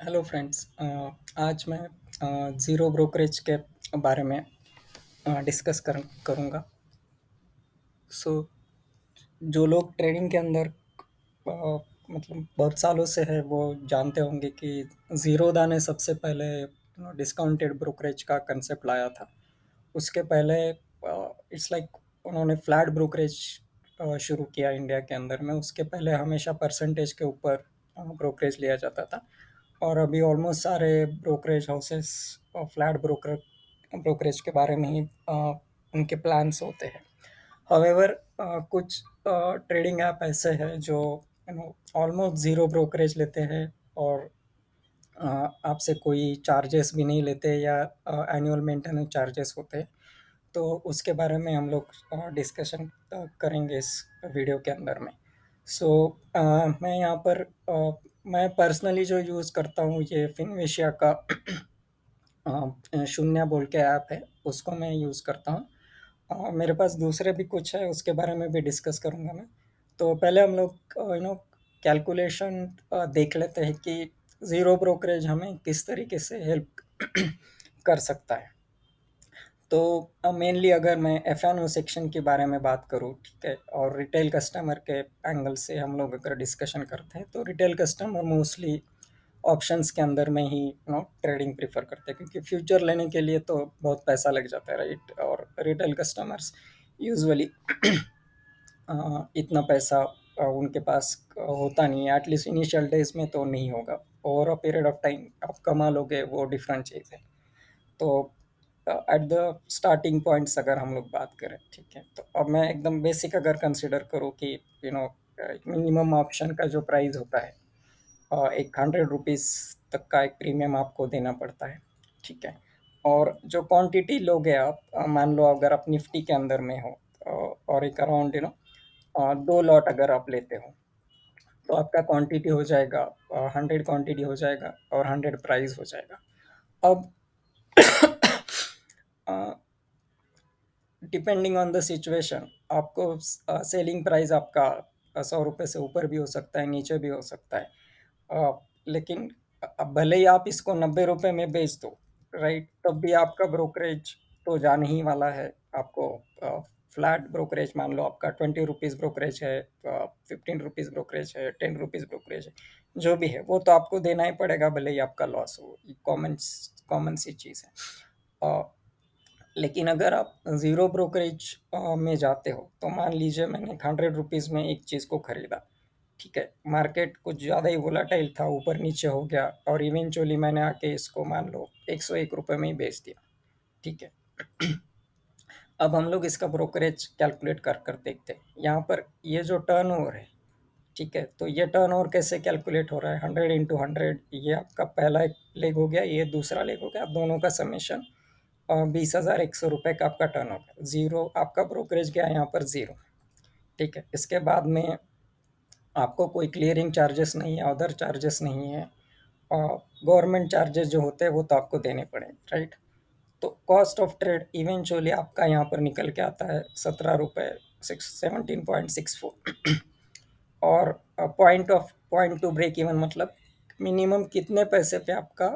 Hello friends. आज मैं zero brokerage के बारे में डिस्कस करूँगा। सो जो लोग ट्रेडिंग के अंदर मतलब बहुत सालों से है वो जानते होंगे कि ज़ीरोधा ने सबसे पहले डिस्काउंटेड ब्रोकरेज का कंसेप्ट लाया था। उसके पहले इट्स लाइक उन्होंने फ्लैट ब्रोकरेज शुरू किया इंडिया के अंदर में। उसके पहले हमेशा परसेंटेज के ऊपर ब्रोकरेज लिया जाता था और अभी ऑलमोस्ट सारे ब्रोकरेज हाउसेस फ्लैट ब्रोकरेज के बारे में ही उनके प्लान्स होते हैं। हाउएवर कुछ ट्रेडिंग ऐप ऐसे हैं जो ऑलमोस्ट ज़ीरो ब्रोकरेज लेते हैं और अ, आपसे कोई चार्जेस भी नहीं लेते या एनुअल मेंटेनेंस चार्जेस होते हैं। तो उसके बारे में हम लोग डिस्कशन करेंगे इस वीडियो के अंदर में। सो मैं यहाँ पर मैं पर्सनली जो यूज़ करता हूँ ये फिनविशिया का शून्य बोल के ऐप है, उसको मैं यूज़ करता हूँ। मेरे पास दूसरे भी कुछ है, उसके बारे में भी डिस्कस करूँगा मैं। तो पहले हम लोग कैलकुलेशन देख लेते हैं कि ज़ीरो ब्रोकरेज हमें किस तरीके से हेल्प कर सकता है। तो मेनली अगर मैं एफ.एन.ओ सेक्शन के बारे में बात करूँ, ठीक है, और रिटेल कस्टमर के एंगल से हम लोग अगर डिस्कशन करते हैं तो रिटेल कस्टमर मोस्टली ऑप्शंस के अंदर में ही ट्रेडिंग प्रेफर करते हैं, क्योंकि फ्यूचर लेने के लिए तो बहुत पैसा लग जाता है, राइट। और रिटेल कस्टमर्स यूजुअली इतना पैसा उनके पास होता नहीं है, एटलीस्ट इनिशियल डेज में तो नहीं होगा। Over a period of time आप कमा लोगे वो डिफरेंट चीज़ है। तो एट द स्टार्टिंग पॉइंट्स अगर हम लोग बात करें, ठीक है, तो अब मैं एकदम बेसिक अगर कंसिडर करूँ कि यू नो मिनिमम ऑप्शन का जो प्राइस होता है, एक 100 रुपीज़ तक का एक प्रीमियम आपको देना पड़ता है, ठीक है। और जो क्वांटिटी लोगे आप, मान लो अगर आप निफ्टी के अंदर में हो और एक अराउंड 2 लॉट अगर आप लेते हो तो आपका क्वांटिटी हो जाएगा 100 क्वांटिटी हो जाएगा और 100 प्राइस हो जाएगा। अब डिपेंडिंग ऑन द सिचुएशन आपको सेलिंग प्राइस आपका 100 रुपये से ऊपर भी हो सकता है, नीचे भी हो सकता है। लेकिन अब भले ही आप इसको 90 रुपये में बेच दो, राइट, तब भी आपका ब्रोकरेज तो जाने ही वाला है। आपको फ्लैट ब्रोकरेज, मान लो आपका 20 रुपीज़ ब्रोकरेज है, 15 रुपीज़ ब्रोकरेज है, 10 रुपीज़ ब्रोकरेज है, जो भी है वो तो आपको देना ही पड़ेगा, भले ही आपका लॉस हो। कॉमन कॉमन सी चीज़ है। अ, लेकिन अगर आप ज़ीरो ब्रोकरेज में जाते हो तो मान लीजिए मैंने 100 रुपीज़ में एक चीज़ को खरीदा, ठीक है, मार्केट कुछ ज़्यादा ही वोलाटाइल था, ऊपर नीचे हो गया और इवेंचुअली मैंने आके इसको मान लो 101 रुपये में ही बेच दिया, ठीक है। अब हम लोग इसका ब्रोकरेज कैलकुलेट कर कर देखते हैं। यहाँ पर ये जो टर्नओवर है, ठीक है, तो ये टर्नओवर कैसे कैलकुलेट हो रहा है, 100 × 100, ये आपका पहला एक लेग हो गया, ये दूसरा लेग हो गया, दोनों का समेशन 20,100 रुपये का आपका टर्न होगा। ज़ीरो आपका ब्रोकरेज गया यहाँ पर ज़ीरो, ठीक है। इसके बाद में आपको कोई क्लियरिंग चार्जेस नहीं है, अदर चार्जेस नहीं है, और गवर्नमेंट चार्जेस जो होते हैं वो तो आपको देने पड़ेंगे, राइट। तो कॉस्ट ऑफ ट्रेड इवेंचुअली आपका यहाँ पर निकल के आता है 17 रुपये, 17.64। और पॉइंट टू ब्रेक इवन मतलब मिनिमम कितने पैसे पे आपका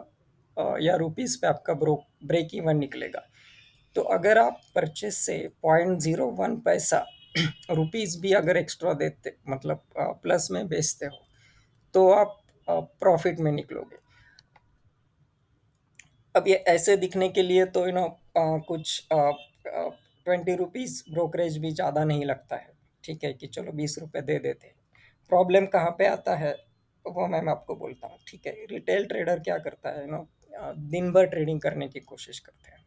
या रुपीस पे आपका ब्रेक इवन निकलेगा। तो अगर आप परचेस से 0.01 पैसा रुपीस भी अगर एक्स्ट्रा देते, मतलब प्लस में बेचते हो, तो आप प्रॉफिट में निकलोगे। अब ये ऐसे दिखने के लिए तो कुछ 20 रुपीज़ ब्रोकरेज भी ज़्यादा नहीं लगता है, ठीक है, कि चलो 20 रुपये दे देते हैं। प्रॉब्लम कहाँ पे आता है वो मैं आपको बोलता हूँ, ठीक है। रिटेल ट्रेडर क्या करता है, दिन भर ट्रेडिंग करने की कोशिश करते हैं,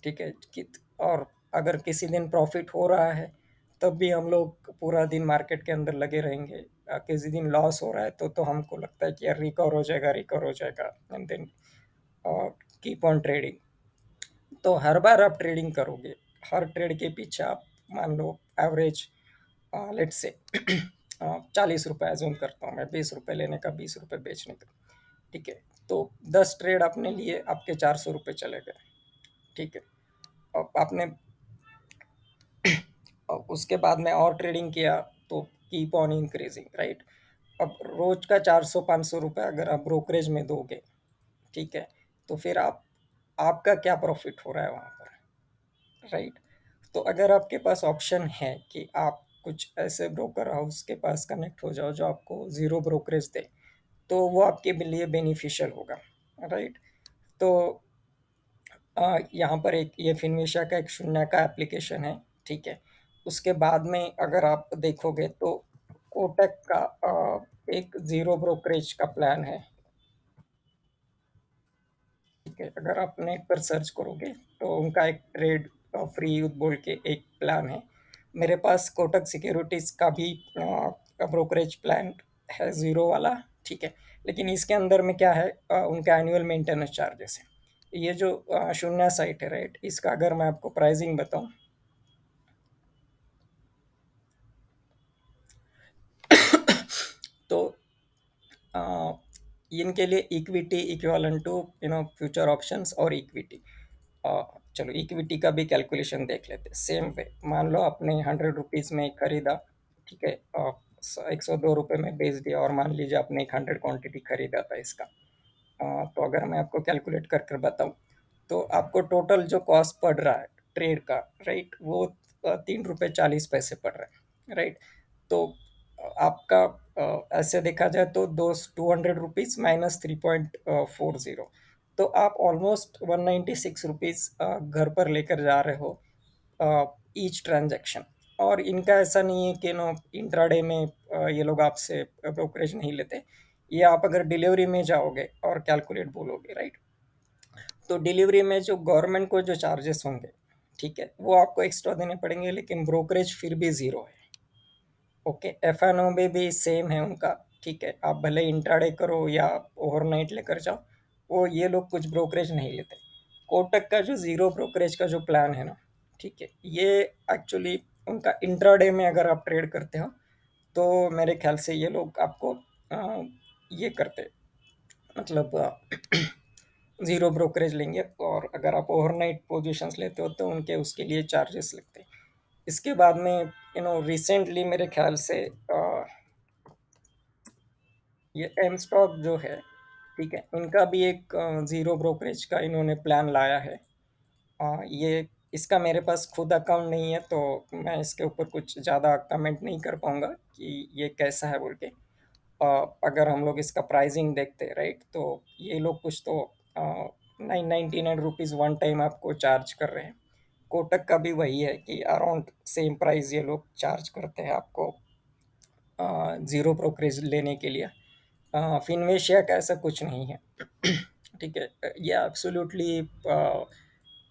ठीक है, कि और अगर किसी दिन प्रॉफिट हो रहा है तब भी हम लोग पूरा दिन मार्केट के अंदर लगे रहेंगे। किसी दिन लॉस हो रहा है तो हमको लगता है कि यार रिकवर हो जाएगा, रिकवर हो जाएगा, and then keep on trading. तो हर बार आप ट्रेडिंग करोगे, हर ट्रेड के पीछे आप मान लो एवरेज लेट से 40 रुपये एज्यूम करता हूँ मैं, 20 रुपये लेने का, 20 रुपये बेचने का, ठीक है। तो 10 ट्रेड आपने लिए, आपके 400 रुपये चले गए, ठीक है। अब आपने उसके बाद में और ट्रेडिंग किया तो कीप ऑन इंक्रीजिंग, राइट। अब रोज का 400-500 रुपये अगर आप ब्रोकरेज में दोगे, ठीक है, तो फिर आपका क्या प्रॉफिट हो रहा है वहाँ पर, राइट? तो अगर आपके पास ऑप्शन है कि आप कुछ ऐसे ब्रोकर हाउस के पास कनेक्ट हो जाओ जो आपको ज़ीरो ब्रोकरेज दे, तो वो आपके लिए बेनिफिशियल होगा, राइट? तो यहाँ पर एक ये फिनविशा का एक शून्य का एप्लीकेशन है, ठीक है। उसके बाद में अगर आप देखोगे तो कोटक का एक ज़ीरो ब्रोकरेज का प्लान है, ठीक है। अगर आप नेट पर सर्च करोगे तो उनका एक ट्रेड फ्री यूथ बोल के एक प्लान है। मेरे पास कोटक सिक्योरिटीज़ का भी ब्रोकरेज प्लान है ज़ीरो वाला, ठीक है। लेकिन इसके अंदर में क्या है, उनका एनुअल मेंटेनेंस चार्जेस है। ये जो शून्य साइट है, राइट, इसका अगर मैं आपको प्राइसिंग बताऊं तो अ, इनके लिए equity equivalent to future options और इक्विटी, चलो इक्विटी का भी कैलकुलेशन देख लेते हैं सेम वे। मान लो आपने 100 रुपीज़ में खरीदा, ठीक है, 102 रुपये में बेच दिया, और मान लीजिए आपने एक 100 क्वांटिटी खरीदा था इसका। तो अगर मैं आपको कैलकुलेट कर कर बताऊं तो आपको टोटल जो कॉस्ट पड़ रहा है ट्रेड का, राइट, वो 3 रुपये 40 पैसे पड़ रहा है, राइट। तो आपका ऐसे देखा जाए तो दो 200 रुपीज़ माइनस 3.40, तो आप ऑलमोस्ट 196 रुपीज़ घर पर लेकर जा रहे हो ईच ट्रांजैक्शन। और इनका ऐसा नहीं है कि इंट्राडे में ये लोग आपसे ब्रोकरेज नहीं लेते। ये आप अगर डिलीवरी में जाओगे और कैलकुलेट बोलोगे, राइट, तो डिलीवरी में जो गवर्नमेंट को जो चार्जेस होंगे, ठीक है, वो आपको एक्स्ट्रा देने पड़ेंगे, लेकिन ब्रोकरेज फिर भी ज़ीरो है। ओके, एफ एन ओ भी सेम है उनका, ठीक है। आप भले इंट्राडे करो या ओवरनाइट लेकर जाओ, वो ये लोग कुछ ब्रोकरेज नहीं लेते। कोटक का जो ज़ीरो ब्रोकरेज का जो प्लान है ना, ठीक है, ये एक्चुअली उनका इंट्राडे में अगर आप ट्रेड करते हो तो मेरे ख्याल से ये लोग आपको ये करते, मतलब ज़ीरो ब्रोकरेज लेंगे, और अगर आप ओवरनाइट पोजीशंस लेते हो तो उनके उसके लिए चार्जेस लगते हैं। इसके बाद में रिसेंटली मेरे ख्याल से ये एम स्टॉक जो है, ठीक है, इनका भी एक ज़ीरो ब्रोकरेज का इन्होंने प्लान लाया है। ये इसका मेरे पास खुद अकाउंट नहीं है, तो मैं इसके ऊपर कुछ ज़्यादा कमेंट नहीं कर पाऊँगा कि ये कैसा है बोल के। अगर हम लोग इसका प्राइसिंग देखते हैं, राइट, तो ये लोग कुछ तो 999 रुपीज़ वन टाइम आपको चार्ज कर रहे हैं। कोटक का भी वही है कि अराउंड सेम प्राइस ये लोग चार्ज करते हैं आपको ज़ीरो ब्रोकरेज लेने के लिए। फिनवेशिया का ऐसा कुछ नहीं है। ठीक है, ये एब्सोल्युटली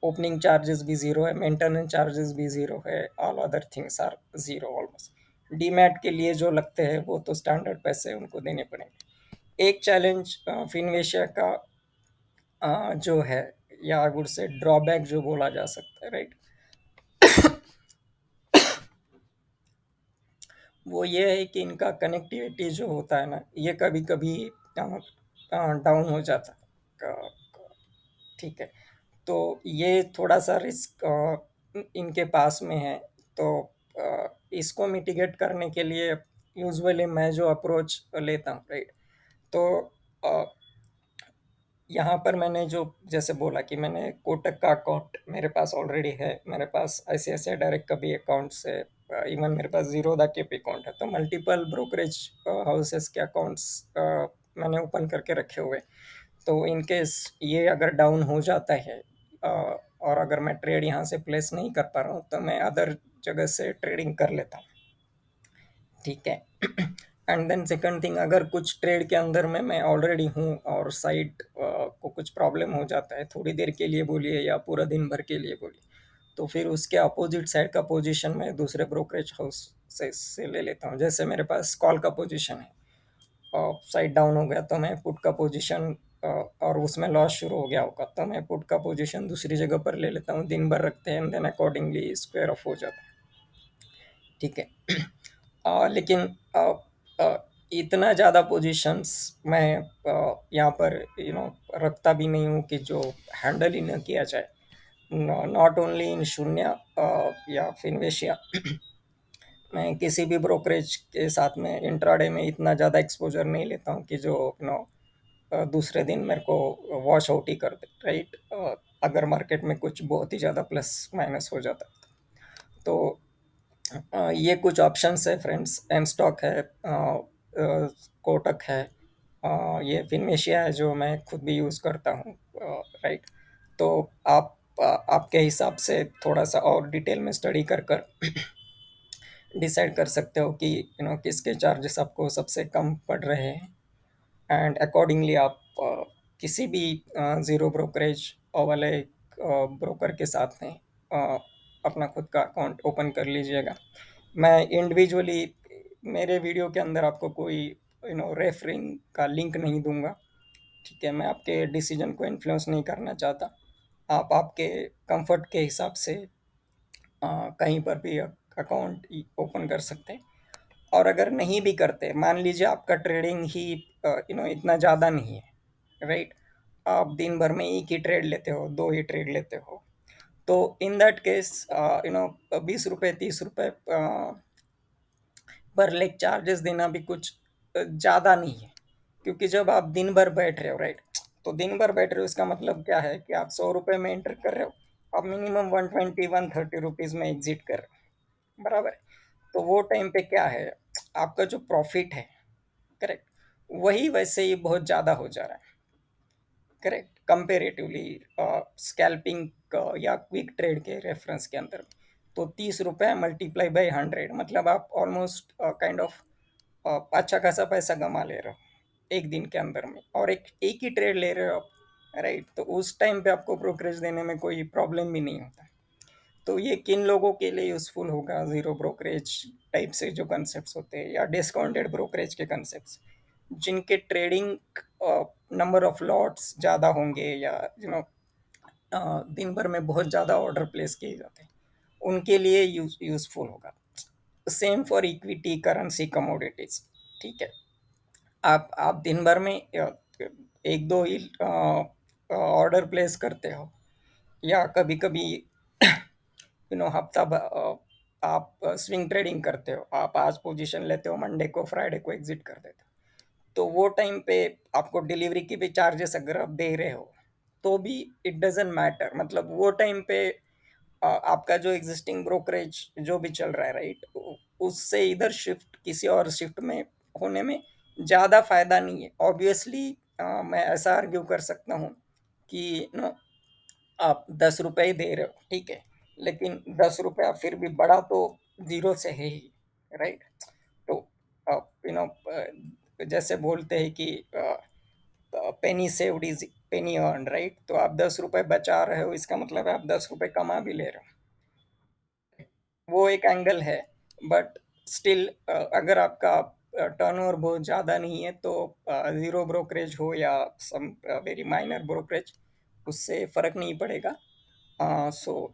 ओपनिंग चार्जेस भी ज़ीरो है, मेंटेनेंस चार्जेस भी ज़ीरो है, all other things are zero almost. Demat के लिए जो लगते हैं वो तो स्टैंडर्ड पैसे उनको देने पड़ेंगे। एक चैलेंज फिनवेशिया का जो है, या आई वुड से ड्रॉबैक जो बोला जा सकता है, राइट, वो ये है कि इनका कनेक्टिविटी जो होता है ना, ये कभी कभी डाउन हो जाता है, ठीक है। तो ये थोड़ा सा रिस्क इनके पास में है। तो इसको मिटिगेट करने के लिए यूजुअली मैं जो अप्रोच लेता हूँ, राइट, तो अ, यहाँ पर मैंने जो जैसे बोला कि मैंने कोटक का अकाउंट मेरे पास ऑलरेडी है, मेरे पास ICICI डायरेक्ट का भी अकाउंट्स है, इवन मेरे पास ज़ीरोधा के भी अकाउंट है, तो मल्टीपल ब्रोकरेज हाउसेस के अकाउंट्स मैंने ओपन करके रखे हुए। तो इन केस ये अगर डाउन हो जाता है, और अगर मैं ट्रेड यहाँ से प्लेस नहीं कर पा रहा हूँ, तो मैं अदर जगह से ट्रेडिंग कर लेता हूँ, ठीक है। एंड देन सेकंड थिंग, अगर कुछ ट्रेड के अंदर में मैं ऑलरेडी हूँ और साइट को कुछ प्रॉब्लम हो जाता है, थोड़ी देर के लिए बोलिए या पूरा दिन भर के लिए बोलिए, तो फिर उसके अपोजिट साइड का पोजीशन मैं दूसरे ब्रोकरेज हाउस से ले लेता हूँ। जैसे मेरे पास कॉल का पोजीशन है, साइड डाउन हो गया तो मैं पुट का पोजीशन, और उसमें लॉस शुरू हो गया होगा तो मैं पुट का पोजीशन दूसरी जगह पर ले लेता हूँ, दिन भर रखते हैं, देन अकॉर्डिंगली स्क्वायर ऑफ हो जाता है, ठीक है। लेकिन इतना ज़्यादा पोजीशंस मैं यहाँ पर रखता भी नहीं हूँ कि जो हैंडल ही न किया जाए। नॉट ओनली इन शून्य या फिनवेशिया, मैं किसी भी ब्रोकरेज के साथ में इंट्राडे में इतना ज़्यादा एक्सपोज़र नहीं लेता हूँ कि जो दूसरे दिन मेरे को वॉश आउट ही कर दे, राइट? अगर मार्केट में कुछ बहुत ही ज़्यादा प्लस माइनस हो जाता है। तो ये कुछ ऑप्शंस है फ्रेंड्स। एम स्टॉक है, कोटक है, ये फिनमेशिया है जो मैं खुद भी यूज़ करता हूँ, राइट? तो आप आपके हिसाब से थोड़ा सा और डिटेल में स्टडी कर कर डिसाइड कर सकते हो कि किसके चार्जेस आपको सबसे कम पड़ रहे हैं, एंड अकॉर्डिंगली आप किसी भी ज़ीरो ब्रोकरेज वाले ब्रोकर के साथ में अपना खुद का अकाउंट ओपन कर लीजिएगा। मैं इंडिविजुअली मेरे वीडियो के अंदर आपको कोई रेफरिंग का लिंक नहीं दूंगा, ठीक है? मैं आपके डिसीजन को इन्फ्लुएंस नहीं करना चाहता। आप आपके कंफर्ट के हिसाब से कहीं पर भी अकाउंट ओपन कर सकते हैं। और अगर नहीं भी करते, मान लीजिए आपका ट्रेडिंग ही इतना ज़्यादा नहीं है, राइट? आप दिन भर में एक ही ट्रेड लेते हो, दो ही ट्रेड लेते हो, तो इन दैट केस 20 रुपये 30 रुपये पर लेग चार्जेस देना भी कुछ ज़्यादा नहीं है। क्योंकि जब आप दिन भर बैठ रहे हो, राइट? तो दिन भर बैठ रहे हो, इसका मतलब क्या है कि आप 100 रुपये में एंटर कर रहे हो, आप मिनिमम 120 130 रुपीज़ में एग्जिट कर रहे हो, बराबर है? तो वो टाइम पे क्या है, आपका जो प्रॉफिट है, करेक्ट, वही वैसे ही बहुत ज़्यादा हो जा रहा है, करेक्ट, कंपेरेटिवली स्कैल्पिंग या क्विक ट्रेड के रेफरेंस के अंदर। तो 30 रुपये मल्टीप्लाई बाई 100, मतलब आप ऑलमोस्ट काइंड ऑफ अच्छा खासा पैसा कमा ले रहे हो एक दिन के अंदर में, और एक एक ही ट्रेड ले रहे हो आप, राइट? तो उस टाइम पे आपको ब्रोकरेज देने में कोई प्रॉब्लम भी नहीं होता। तो ये किन लोगों के लिए यूज़फुल होगा, ज़ीरो ब्रोकरेज टाइप से जो कॉन्सेप्ट्स होते हैं या डिस्काउंटेड ब्रोकरेज के कॉन्सेप्ट्स, जिनके ट्रेडिंग नंबर ऑफ लॉट्स ज़्यादा होंगे, या दिन भर में बहुत ज़्यादा ऑर्डर प्लेस किए जाते हैं, उनके लिए यूज़फुल होगा। Same for equity, currency, commodities, ठीक है? आप दिन भर में एक दो ही ऑर्डर प्लेस करते हो, या कभी कभी आप स्विंग ट्रेडिंग करते हो, आप आज पोजीशन लेते हो, मंडे को फ्राइडे को एग्जिट कर देते हो। तो वो टाइम पे आपको डिलीवरी की भी चार्जेस अगर आप दे रहे हो, तो भी इट डजेंट मैटर, मतलब वो टाइम पे आपका जो एग्जिस्टिंग ब्रोकरेज जो भी चल रहा है, राइट, उससे इधर शिफ्ट किसी और शिफ्ट में होने में ज़्यादा फायदा नहीं है। ऑब्वियसली मैं ऐसा आर्ग्यू कर सकता हूँ कि आप 10 रुपये ही दे रहे हो, ठीक है, लेकिन 10 रुपया फिर भी बड़ा तो जीरो से है ही, राइट? तो यू नो जैसे बोलते हैं कि penny saved is penny earn, right? तो आप 10 रुपये बचा रहे हो, इसका मतलब है आप 10 रुपये कमा भी ले रहे हो। वो एक एंगल है, बट स्टिल अगर आपका टर्नओवर बहुत ज़्यादा नहीं है, तो ज़ीरो ब्रोकरेज हो या सम वेरी माइनर ब्रोकरेज, उससे फ़र्क नहीं पड़ेगा। सो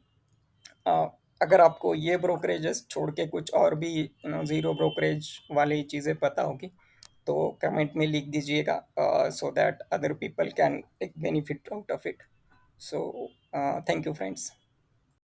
अगर आपको ये ब्रोकरेजेस छोड़ के कुछ और भी ज़ीरो ब्रोकरेज वाली चीज़ें पता होगी, तो कमेंट में लिख दीजिएगा, so that other people can take benefit out of it. So thank you friends.